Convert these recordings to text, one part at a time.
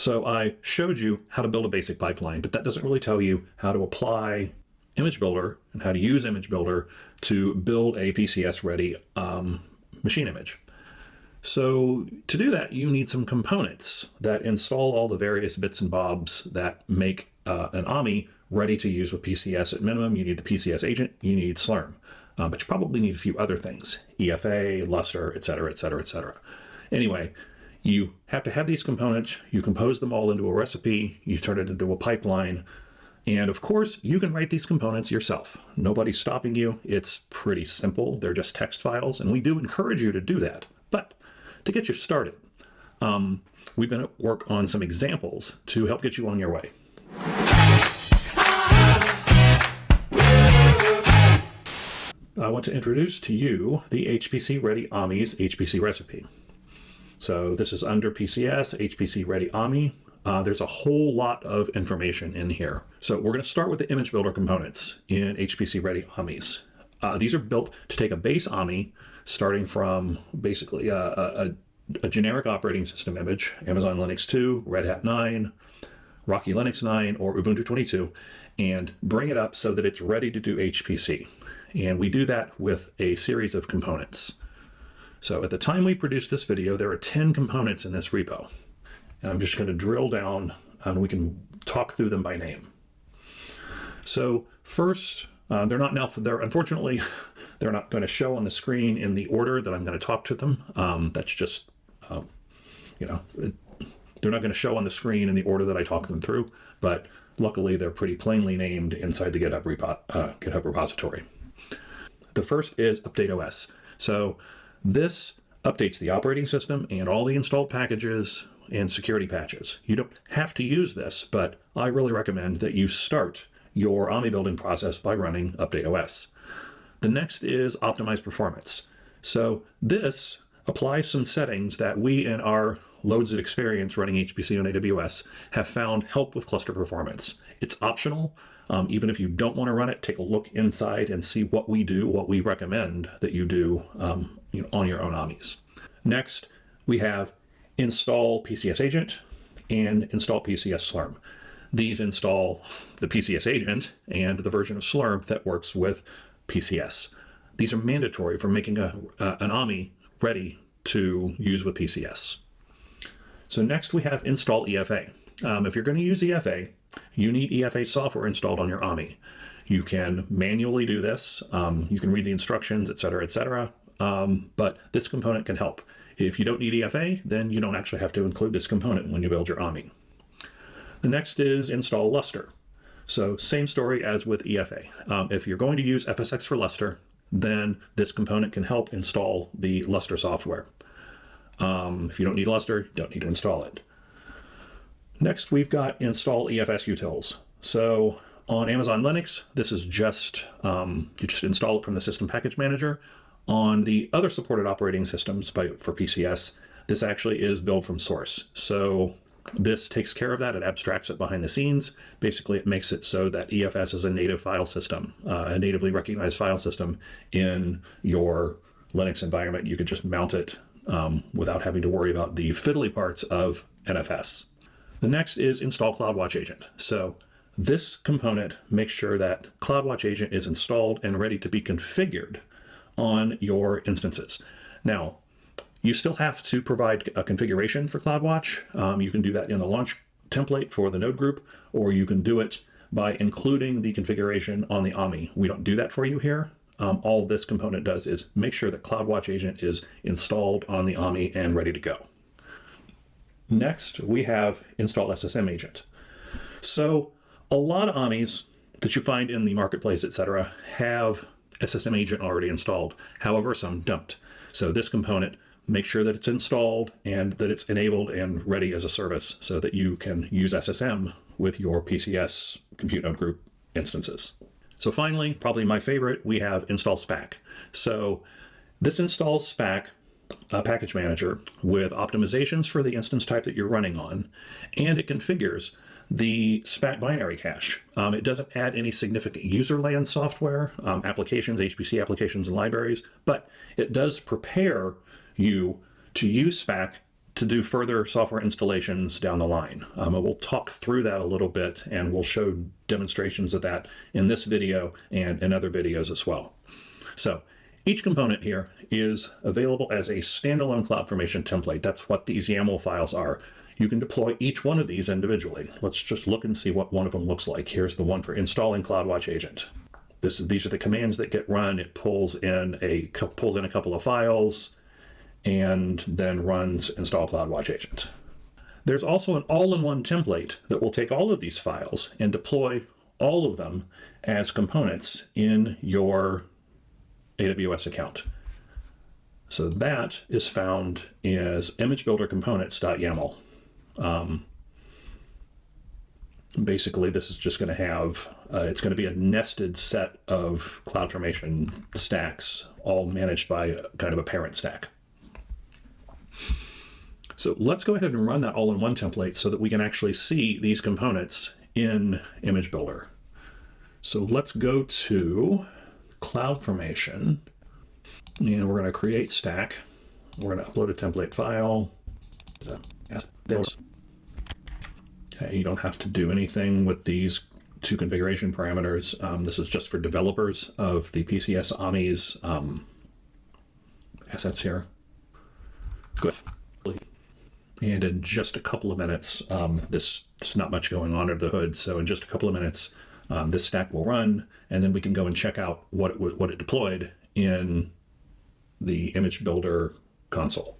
So I showed you how to build a basic pipeline, but that doesn't really tell you how to apply Image Builder and how to use Image Builder to build a PCS-ready machine image. So to do that, you need some components that install all the various bits and bobs that make an AMI ready to use with PCS. At minimum, you need the PCS agent, you need Slurm, but you probably need a few other things, EFA, Luster, et cetera, et cetera, et cetera. Anyway, you have to have these components, you compose them all into a recipe, you turn it into a pipeline, and of course, you can write these components yourself. Nobody's stopping you. It's pretty simple. They're just text files, and we do encourage you to do that. But to get you started, we've been at work on some examples to help get you on your way. I want to introduce to you the HPC-ready AMI's HPC Recipe. So this is under PCS, HPC-ready AMI. There's a whole lot of information in here. So we're going to start with the image builder components in HPC-ready AMIs. These are built to take a base AMI, starting from basically a generic operating system image, Amazon Linux 2, Red Hat 9, Rocky Linux 9, or Ubuntu 22, and bring it up so that it's ready to do HPC. And we do that with a series of components. So at the time we produced this video, there are 10 components in this repo. And I'm just going to drill down and we can talk through them by name. So first, unfortunately, they're not going to show on the screen in the order that I'm going to talk to them. That's just, they're not going to show on the screen in the order that I talk them through, but luckily they're pretty plainly named inside the GitHub repository. The first is Update OS. So this updates the operating system and all the installed packages and security patches. You don't have to use this, but I really recommend that you start your AMI building process by running Update OS. The next is Optimize Performance. So this applies some settings that we in our loads of experience running HPC on AWS have found help with cluster performance. It's optional. Even if you don't want to run it, take a look inside and see what we do, what we recommend that you do on your own AMIs. Next, we have install PCS agent and install PCS Slurm. These install the PCS agent and the version of Slurm that works with PCS. These are mandatory for making an AMI ready to use with PCS. So next we have install EFA. If you're going to use EFA, you need EFA software installed on your AMI. You can manually do this. You can read the instructions, et cetera, but this component can help. If you don't need EFA, then you don't actually have to include this component when you build your AMI. The next is install Luster. So same story as with EFA. If you're going to use FSX for Luster, then this component can help install the Luster software. If you don't need Luster, you don't need to install it. Next, we've got install EFS utils. So on Amazon Linux, this is just, you just install it from the system package manager. On the other supported operating systems for PCS, this actually is built from source. So this takes care of that. It abstracts it behind the scenes. Basically, it makes it so that EFS is a native file system, a natively recognized file system in your Linux environment. You could just mount it without having to worry about the fiddly parts of NFS. The next is install CloudWatch agent. So this component makes sure that CloudWatch agent is installed and ready to be configured on your instances. Now, you still have to provide a configuration for CloudWatch. You can do that in the launch template for the node group, or you can do it by including the configuration on the AMI. We don't do that for you here. All this component does is make sure that CloudWatch agent is installed on the AMI and ready to go. Next, we have install SSM agent. So a lot of AMIs that you find in the marketplace, etc., have SSM agent already installed. However, some don't. So this component makes sure that it's installed and that it's enabled and ready as a service so that you can use SSM with your PCS compute node group instances. So finally, probably my favorite, we have install Spack. So this installs Spack package manager with optimizations for the instance type that you're running on, and it configures the Spack binary cache. It doesn't add any significant user land software, applications, HPC applications and libraries, but it does prepare you to use Spack to do further software installations down the line. We'll talk through that a little bit, and we'll show demonstrations of that in this video and in other videos as well. So each component here is available as a standalone CloudFormation template. That's what these YAML files are. You can deploy each one of these individually. Let's just look and see what one of them looks like. Here's the one for installing CloudWatch agent. These are the commands that get run. It pulls in a couple of files and then runs install CloudWatch agent. There's also an all-in-one template that will take all of these files and deploy all of them as components in your AWS account. So that is found as imagebuildercomponents.yaml. Basically, this is just going to have, it's going to be a nested set of CloudFormation stacks, all managed by kind of a parent stack. So let's go ahead and run that all-in-one template so that we can actually see these components in Image Builder. So let's go to CloudFormation, and we're going to create stack. We're going to upload a template file. Okay, you don't have to do anything with these two configuration parameters. This is just for developers of the PCS armies assets here. Good. And in just a couple of minutes, there's not much going on under the hood. So in just a couple of minutes, this stack will run, and then we can go and check out what it deployed in the Image Builder console.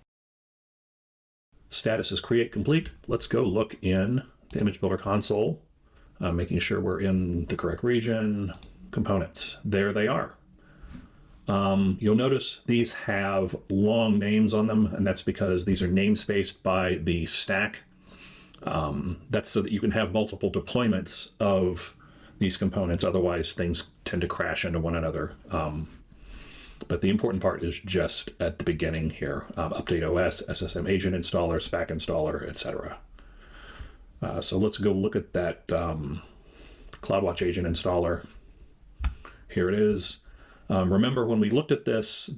Status is create complete. Let's go look in the Image Builder console, making sure we're in the correct region. Components, there they are. You'll notice these have long names on them, and that's because these are namespaced by the stack. That's so that you can have multiple deployments of these components. Otherwise, things tend to crash into one another. But the important part is just at the beginning here. Update OS, SSM agent installer, Spack installer, etc. So let's go look at that CloudWatch agent installer. Here it is. Remember when we looked at this,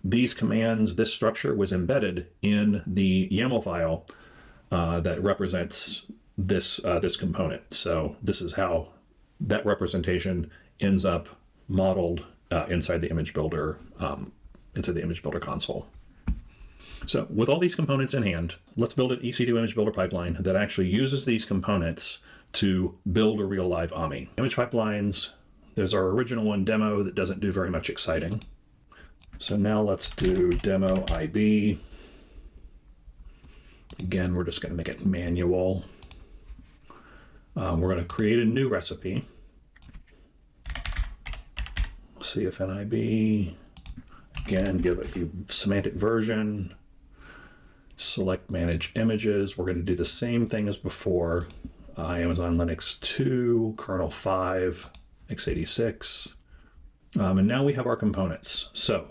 these commands, this structure was embedded in the YAML file that represents this component. So this is how that representation ends up modeled inside the Image Builder console. So with all these components in hand, let's build an EC2 Image Builder pipeline that actually uses these components to build a real live AMI. Image pipelines, there's our original one demo that doesn't do very much exciting. So now let's do demo IB. Again, we're just going to make it manual. We're going to create a new recipe. CFNIB. Again, give it a semantic version. Select manage images. We're going to do the same thing as before. Amazon Linux 2, kernel 5, x86. And now we have our components. So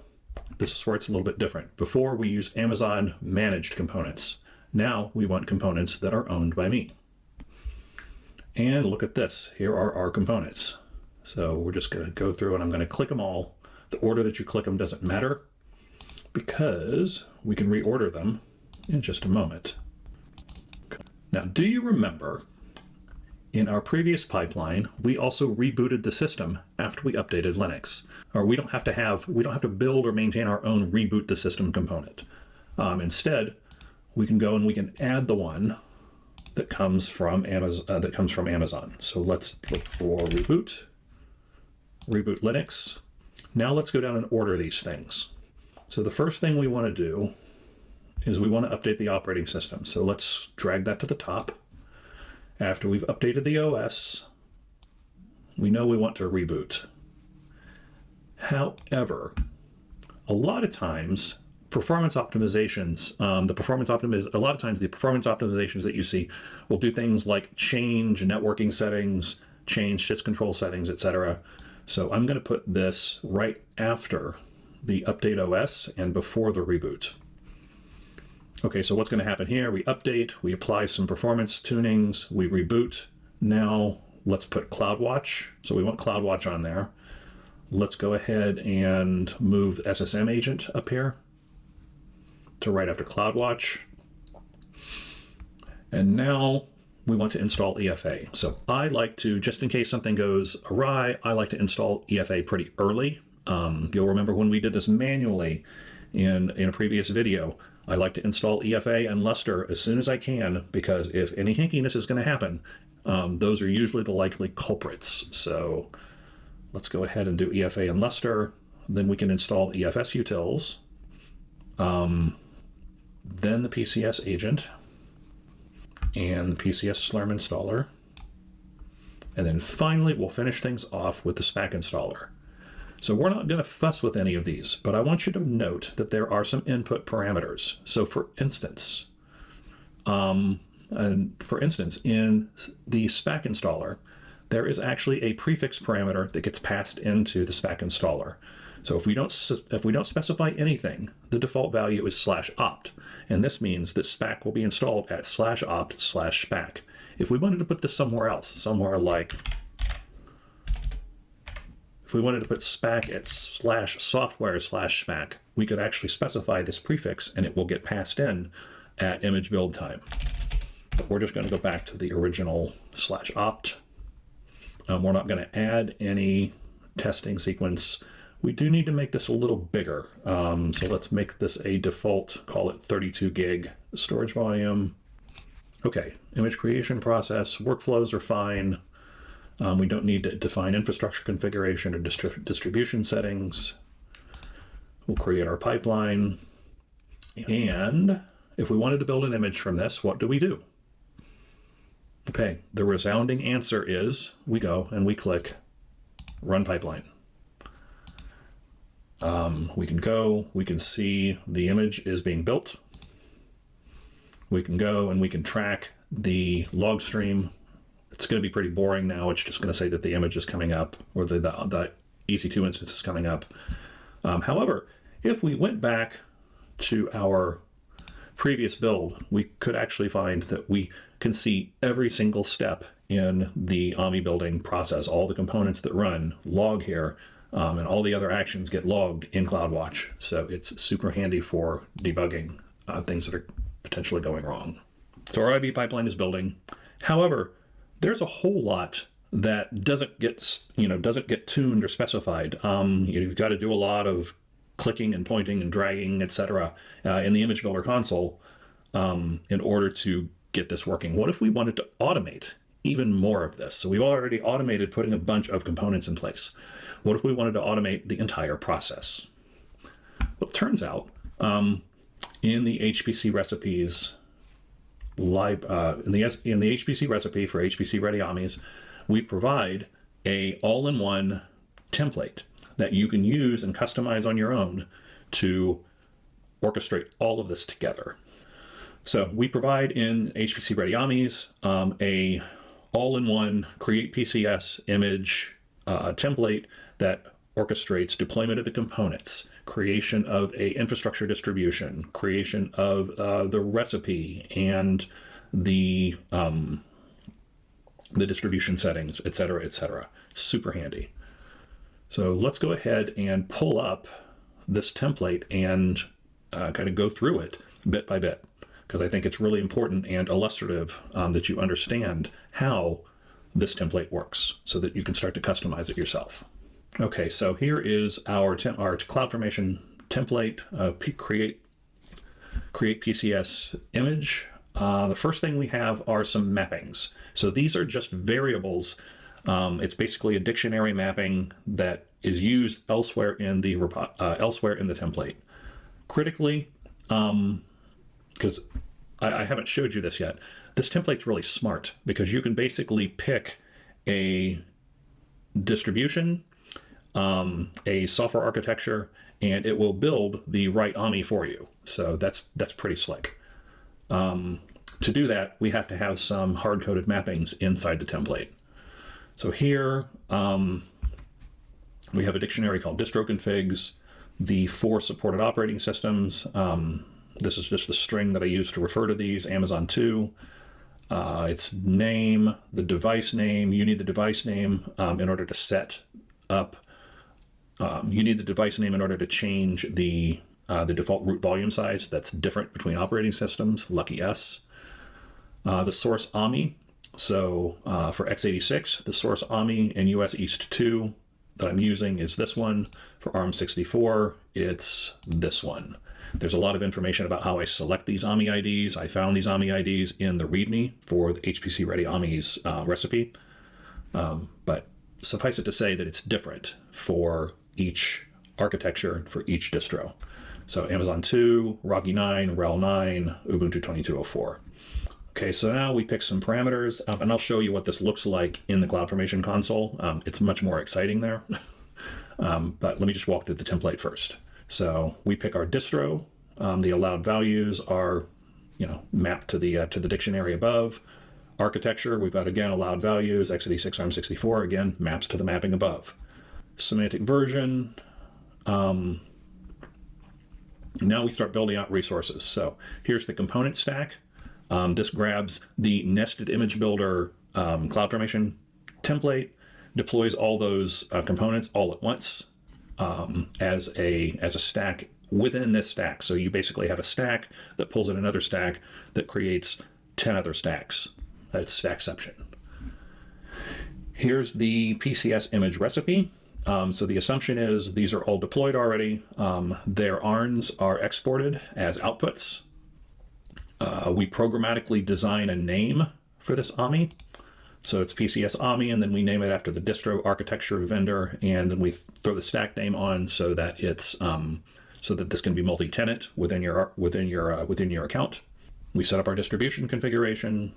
this is where it's a little bit different. Before we used Amazon managed components. Now we want components that are owned by me. And look at this. Here are our components. So we're just going to go through and I'm going to click them all. The order that you click them doesn't matter because we can reorder them in just a moment. Now, do you remember in our previous pipeline, we also rebooted the system after we updated Linux? Or we don't have to build or maintain our own reboot the system component. Instead, we can go and we can add the one that comes from Amazon. So let's look for reboot Linux. Now let's go down and order these things. So the first thing we want to do is we want to update the operating system. So let's drag that to the top. After we've updated the OS, we know we want to reboot. However, a lot of times performance optimizations, the performance optimizations that you see will do things like change networking settings, change syscontrol settings, etc. So I'm going to put this right after the update OS and before the reboot. Okay, so what's going to happen here? We update, we apply some performance tunings, we reboot. Now let's put CloudWatch. So we want CloudWatch on there. Let's go ahead and move SSM agent up here to right after CloudWatch. And now we want to install EFA. So I like to, just in case something goes awry, I like to install EFA pretty early. You'll remember when we did this manually in a previous video, I like to install EFA and Lustre as soon as I can, because if any hinkiness is going to happen, those are usually the likely culprits. So let's go ahead and do EFA and Lustre. Then we can install EFS utils, then the PCS agent, and the PCS Slurm installer. And then finally, we'll finish things off with the Spack installer. So we're not going to fuss with any of these, but I want you to note that there are some input parameters. So for instance, in the Spack installer, there is actually a prefix parameter that gets passed into the Spack installer. So if we don't specify anything, the default value is /opt, and this means that Spack will be installed at /opt/Spack. If we wanted to put this somewhere else, somewhere like, if we wanted to put Spack at /software/Spack, we could actually specify this prefix and it will get passed in at image build time. But we're just going to go back to the original /opt. We're not going to add any testing sequence. We do need to make this a little bigger. So let's make this a default, call it 32 gig storage volume. Okay, image creation process, workflows are fine. We don't need to define infrastructure configuration or distribution settings. We'll create our pipeline. And if we wanted to build an image from this, what do we do? Okay, the resounding answer is we go and we click Run Pipeline. We can go, we can see the image is being built. We can go and we can track the log stream. It's going to be pretty boring now. It's just going to say that the image is coming up, or the EC2 instance is coming up. However, if we went back to our previous build, we could actually find that we can see every single step in the AMI building process, all the components that run log here, and all the other actions get logged in CloudWatch. So it's super handy for debugging things that are potentially going wrong. So our IB pipeline is building. However, there's a whole lot that doesn't get tuned or specified. You've got to do a lot of clicking and pointing and dragging, etc., in the image builder console in order to get this working. What if we wanted to automate even more of this? So we've already automated putting a bunch of components in place. What if we wanted to automate the entire process? Well, it turns out in the HPC recipes, in the HPC recipe for HPC-ready AMIs, we provide a all-in-one template that you can use and customize on your own to orchestrate all of this together. So we provide in HPC-ready AMIs a all-in-one create PCS image template that orchestrates deployment of the components, creation of a infrastructure distribution, creation of the recipe and the distribution settings, etc., etc. Super handy. So let's go ahead and pull up this template and kind of go through it bit by bit, because I think it's really important and illustrative that you understand how this template works so that you can start to customize it yourself. Okay, so here is our CloudFormation template, create PCS image. The first thing we have are some mappings. So these are just variables. It's basically a dictionary mapping that is used elsewhere in the template. Critically, because I haven't showed you this yet, this template's really smart because you can basically pick a distribution, a software architecture, and it will build the right AMI for you. So that's pretty slick. To do that, we have to have some hard-coded mappings inside the template. So here we have a dictionary called distro configs, the 4 supported operating systems. This is just the string that I use to refer to these, Amazon 2. Its name, the device name. You need the device name in order to set up. You need the device name in order to change the default root volume size. That's different between operating systems. Lucky us. The source AMI, so for x86, the source AMI in US East 2 that I'm using is this one. For ARM64, it's this one. There's a lot of information about how I select these AMI IDs. I found these AMI IDs in the README for the HPC-ready AMI's recipe. But suffice it to say that it's different for each architecture, for each distro. So Amazon 2, Rocky 9, RHEL 9, Ubuntu 2204. Okay, so now we pick some parameters, and I'll show you what this looks like in the CloudFormation console. It's much more exciting there, but let me just walk through the template first. So we pick our distro. The allowed values are, mapped to the dictionary above. Architecture, we've got again allowed values. x86 ARM64 again maps to the mapping above. Semantic version. Now we start building out resources. So here's the component stack. This grabs the nested image builder CloudFormation template, deploys all those components all at once as a stack within this stack. So you basically have a stack that pulls in another stack that creates 10 other stacks. That's stackception. Here's the PCS image recipe. So the assumption is these are all deployed already. Their ARNs are exported as outputs. We programmatically design a name for this AMI. So it's PCS AMI, and then we name it after the distro architecture vendor, and then we throw the stack name on so that it's so that this can be multi-tenant within your account. We set up our distribution configuration.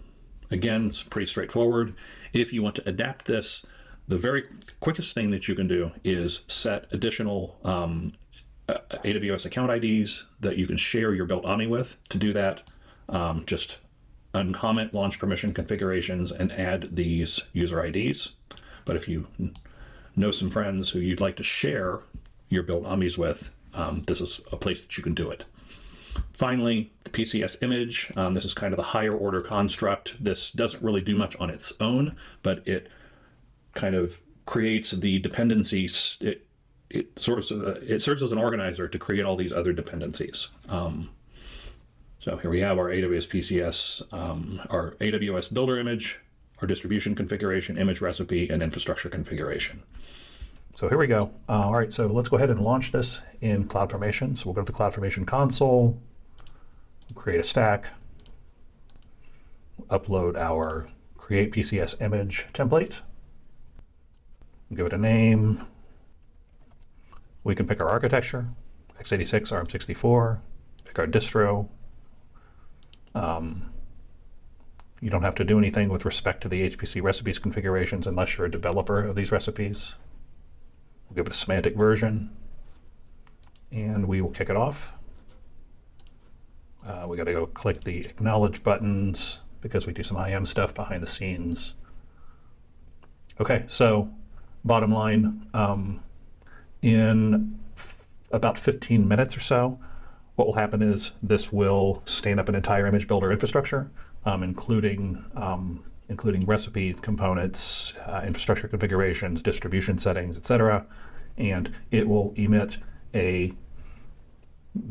Again, it's pretty straightforward. If you want to adapt this, the very quickest thing that you can do is set additional AWS account IDs that you can share your built AMI with. To do that, just uncomment launch permission configurations and add these user IDs. But if you know some friends who you'd like to share your built AMIs with, this is a place that you can do it. Finally, the PCS image. This is kind of the higher order construct. This doesn't really do much on its own, but it kind of creates the dependencies. It serves as an organizer to create all these other dependencies. So here we have our AWS PCS, our AWS builder image, our distribution configuration, image recipe, and infrastructure configuration. So here we go. All right, so let's go ahead and launch this in CloudFormation. So we'll go to the CloudFormation console, create a stack, upload our create PCS image template, give it a name. We can pick our architecture, x86, ARM64, pick our distro. You don't have to do anything with respect to the HPC recipes configurations unless you're a developer of these recipes. We'll give it a semantic version, and we will kick it off. We got to go click the acknowledge buttons because we do some IM stuff behind the scenes. Okay, so bottom line, in about 15 minutes or so, what will happen is this will stand up an entire image builder infrastructure, including recipe components, infrastructure configurations, distribution settings, etc. And it will emit a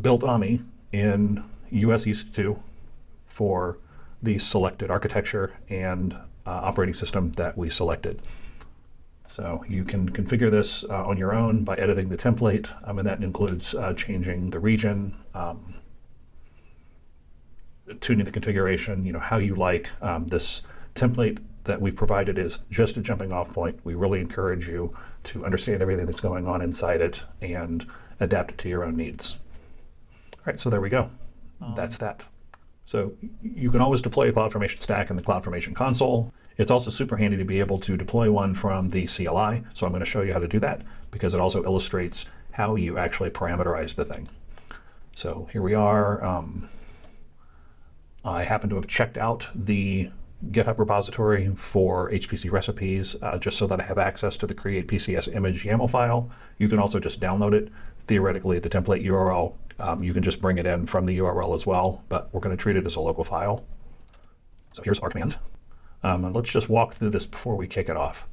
built AMI in US East 2 for the selected architecture and operating system that we selected. So you can configure this on your own by editing the template, and that includes changing the region, tuning the configuration, how you like. This template that we provided is just a jumping off point. We really encourage you to understand everything that's going on inside it and adapt it to your own needs. All right, so there we go. That's that. So you can always deploy a CloudFormation stack in the CloudFormation console. It's also super handy to be able to deploy one from the CLI. So I'm going to show you how to do that because it also illustrates how you actually parameterize the thing. So here we are. I happen to have checked out the GitHub repository for HPC recipes just so that I have access to the create PCS image YAML file. You can also just download it. Theoretically, the template URL, you can just bring it in from the URL as well, but we're going to treat it as a local file. So here's our command. And let's just walk through this before we kick it off.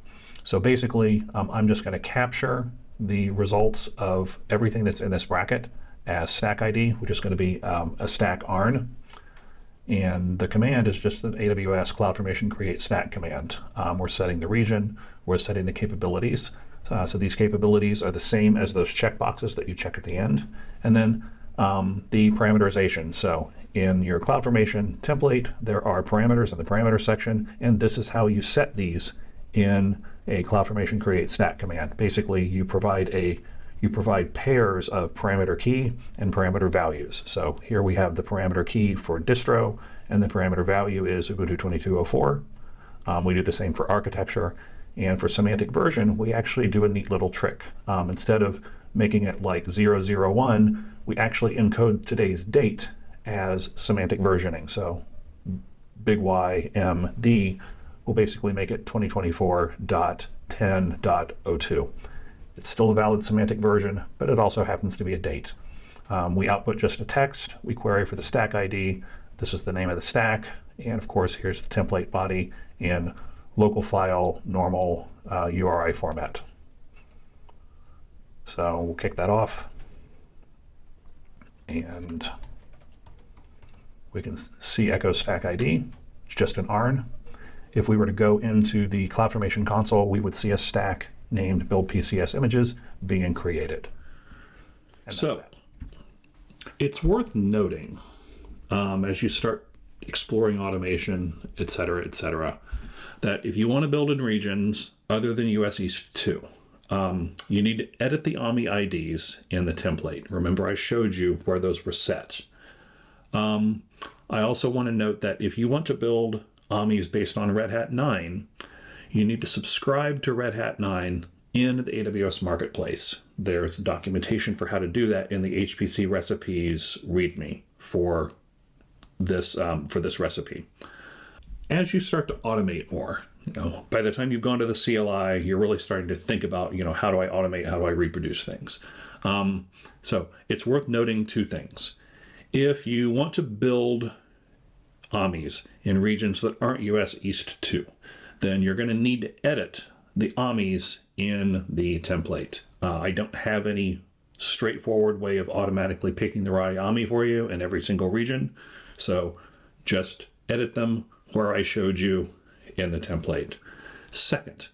So basically, I'm just going to capture the results of everything that's in this bracket as stack ID, which is going to be a stack ARN. And the command is just an AWS CloudFormation create stack command. We're setting the region, we're setting the capabilities. So these capabilities are the same as those checkboxes that you check at the end. And then the parameterization. So in your CloudFormation template, there are parameters in the parameter section, and this is how you set these in a CloudFormation create stack command. Basically, you provide pairs of parameter key and parameter values. So here we have the parameter key for distro, and the parameter value is Ubuntu 22.04. We do the same for architecture. And for semantic version, we actually do a neat little trick. Instead of making it like 001, we actually encode today's date as semantic versioning. So big Y M D will basically make it 2024.10.02. It's still a valid semantic version, but it also happens to be a date. We output just a text. We query for the stack ID. This is the name of the stack. And of course, here's the template body in local file, normal URI format. So we'll kick that off. And we can see echo stack ID. It's just an ARN. If we were to go into the CloudFormation console, we would see a stack named build PCS images being created. So it's worth noting as you start exploring automation, et cetera, that if you want to build in regions other than US East 2, you need to edit the AMI IDs in the template. Remember, I showed you where those were set. I also want to note that if you want to build AMIs based on Red Hat 9, you need to subscribe to Red Hat 9 in the AWS Marketplace. There's documentation for how to do that in the HPC Recipes README for this recipe. As you start to automate more, by the time you've gone to the CLI, you're really starting to think about, how do I automate? How do I reproduce things? So it's worth noting two things. If you want to build AMIs in regions that aren't US East 2, then you're going to need to edit the AMIs in the template. I don't have any straightforward way of automatically picking the right AMI for you in every single region. So just edit them where I showed you in the template. Second,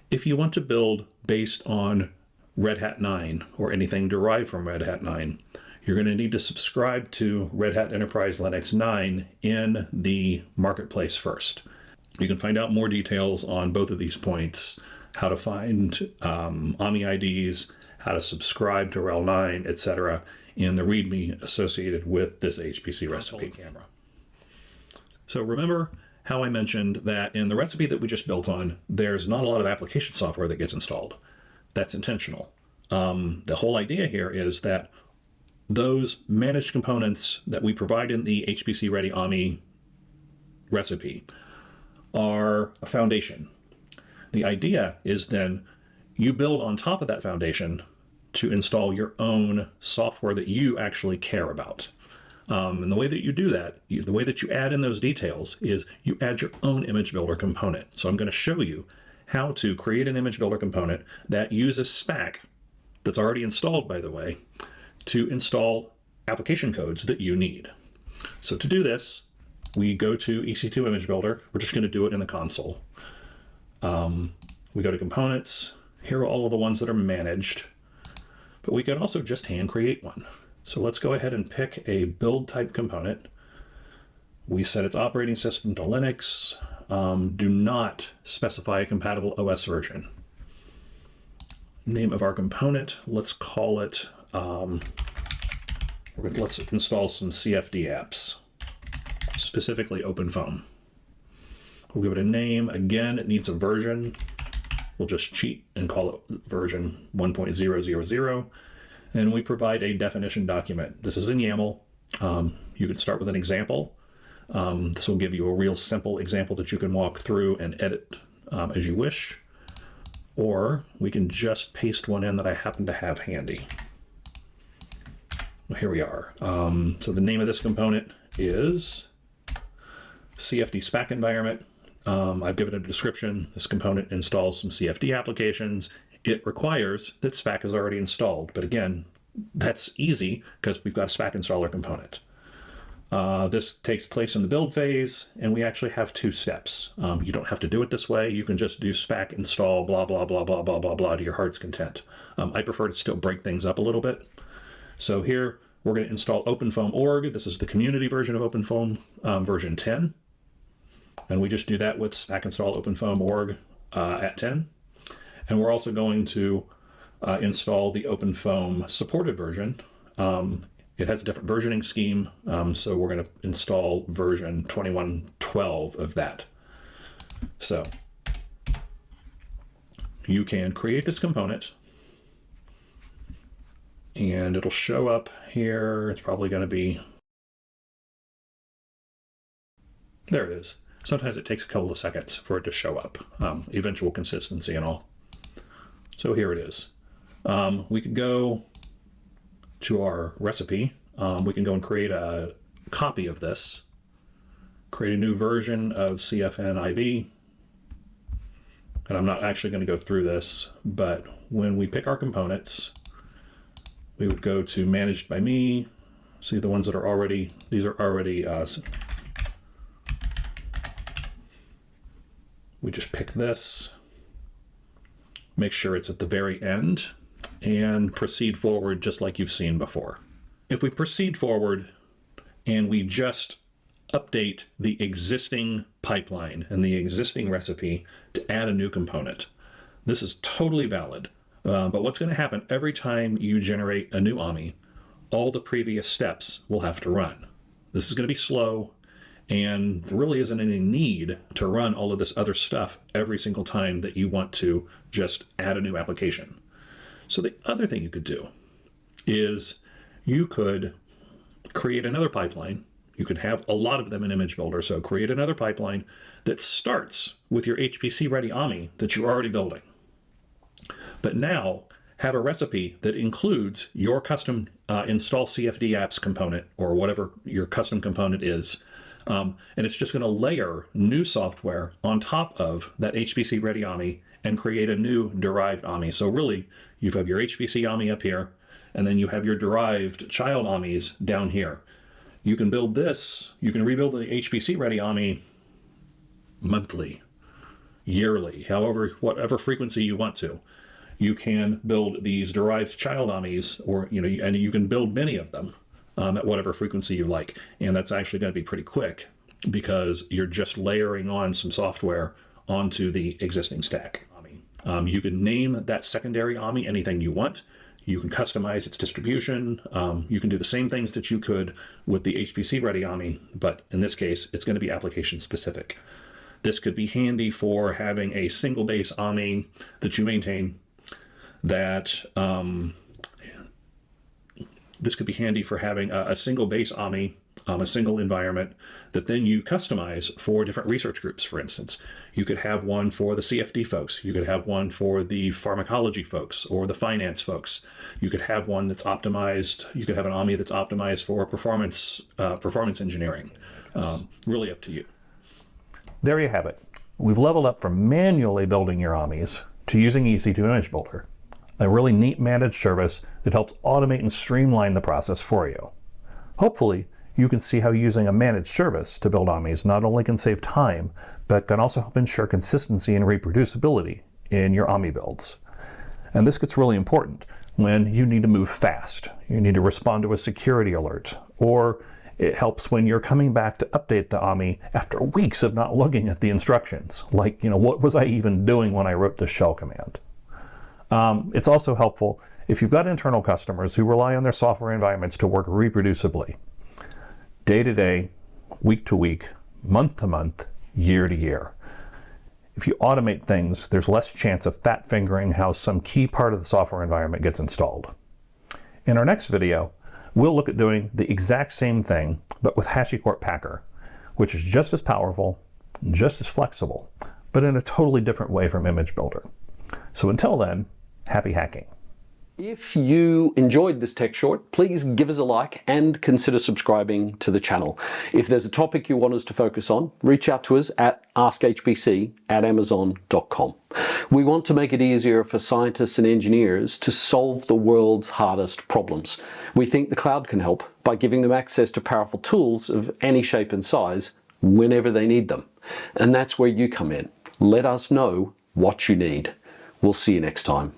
if you want to build based on Red Hat 9 or anything derived from Red Hat 9, you're going to need to subscribe to Red Hat Enterprise Linux 9 in the marketplace first. You can find out more details on both of these points, how to find AMI IDs, how to subscribe to RHEL 9, etc., in the README associated with this HPC recipe camera. So remember how I mentioned that in the recipe that we just built on, there's not a lot of application software that gets installed. That's intentional. The whole idea here is that those managed components that we provide in the HPC-ready AMI recipe are a foundation. The idea is then you build on top of that foundation to install your own software that you actually care about. And the way that you do that, the way that you add in those details is you add your own image builder component. So I'm going to show you how to create an image builder component that uses Spack, that's already installed, by the way, to install application codes that you need. So to do this, we go to EC2 Image Builder. We're just going to do it in the console. We go to components. Here are all of the ones that are managed, but we can also just hand create one. So let's go ahead and pick a build type component. We set its operating system to Linux. Do not specify a compatible OS version. Name of our component, let's call it, let's install some CFD apps, specifically OpenFOAM. We'll give it a name. Again, it needs a version. We'll just cheat and call it version 1.000. And we provide a definition document. This is in YAML. You could start with an example. This will give you a real simple example that you can walk through and edit as you wish. Or we can just paste one in that I happen to have handy. Well, here we are. So the name of this component is CFD Spack environment. I've given it a description. This component installs some CFD applications. It requires that Spack is already installed. But again, that's easy because we've got a Spack installer component. This takes place in the build phase, and we actually have 2 steps. You don't have to do it this way. You can just do Spack install blah, blah, blah, blah, blah, blah, blah to your heart's content. I prefer to still break things up a little bit. So here, we're going to install OpenFOAM.org. This is the community version of OpenFOAM, version 10. And we just do that with Spack install OpenFOAM.org at 10. And we're also going to install the OpenFOAM supported version. It has a different versioning scheme, so we're going to install version 21.12 of that. So you can create this component, and it'll show up here. It's probably going to be, there it is. Sometimes it takes a couple of seconds for it to show up, eventual consistency and all. So here it is. We could go to our recipe. We can go and create a copy of this, create a new version of CFN-IB. And I'm not actually going to go through this, but when we pick our components, we would go to Managed by Me, see the ones that are already, these are already, we just pick this, make sure it's at the very end, and proceed forward just like you've seen before. If we proceed forward and we just update the existing pipeline and the existing recipe to add a new component, this is totally valid. But what's going to happen every time you generate a new AMI, all the previous steps will have to run. This is going to be slow, and there really isn't any need to run all of this other stuff every single time that you want to just add a new application. So the other thing you could do is you could create another pipeline. You could have a lot of them in Image Builder. So create another pipeline that starts with your HPC-ready AMI that you're already building. But now have a recipe that includes your custom install CFD apps component, or whatever your custom component is. And it's just going to layer new software on top of that HPC-ready AMI and create a new derived AMI. So really, you have your HPC AMI up here, and then you have your derived child AMIs down here. You can build this, you can rebuild the HPC-ready AMI monthly, yearly, however, whatever frequency you want to. You can build these derived child AMIs, or, and you can build many of them at whatever frequency you like. And that's actually going to be pretty quick because you're just layering on some software onto the existing stack. You can name that secondary AMI anything you want. You can customize its distribution. You can do the same things that you could with the HPC-ready AMI, but in this case, it's going to be application specific. This could be handy for having a single base AMI that you maintain. This could be handy for having a single base AMI, a single environment that then you customize for different research groups, for instance. You could have one for the CFD folks. You could have one for the pharmacology folks or the finance folks. You could have one that's optimized. You could have an AMI that's optimized for performance engineering. Really up to you. There you have it. We've leveled up from manually building your AMIs to using EC2 Image Builder, a really neat managed service that helps automate and streamline the process for you. Hopefully, you can see how using a managed service to build AMIs not only can save time, but can also help ensure consistency and reproducibility in your AMI builds. And this gets really important when you need to move fast. You need to respond to a security alert, or it helps when you're coming back to update the AMI after weeks of not looking at the instructions. Like, what was I even doing when I wrote this shell command? It's also helpful if you've got internal customers who rely on their software environments to work reproducibly, day to day, week to week, month to month, year to year. If you automate things, there's less chance of fat fingering how some key part of the software environment gets installed. In our next video, we'll look at doing the exact same thing, but with HashiCorp Packer, which is just as powerful, just as flexible, but in a totally different way from Image Builder. So until then, happy hacking. If you enjoyed this tech short, please give us a like and consider subscribing to the channel. If there's a topic you want us to focus on, reach out to us at askhpc@amazon.com. We want to make it easier for scientists and engineers to solve the world's hardest problems. We think the cloud can help by giving them access to powerful tools of any shape and size whenever they need them. And that's where you come in. Let us know what you need. We'll see you next time.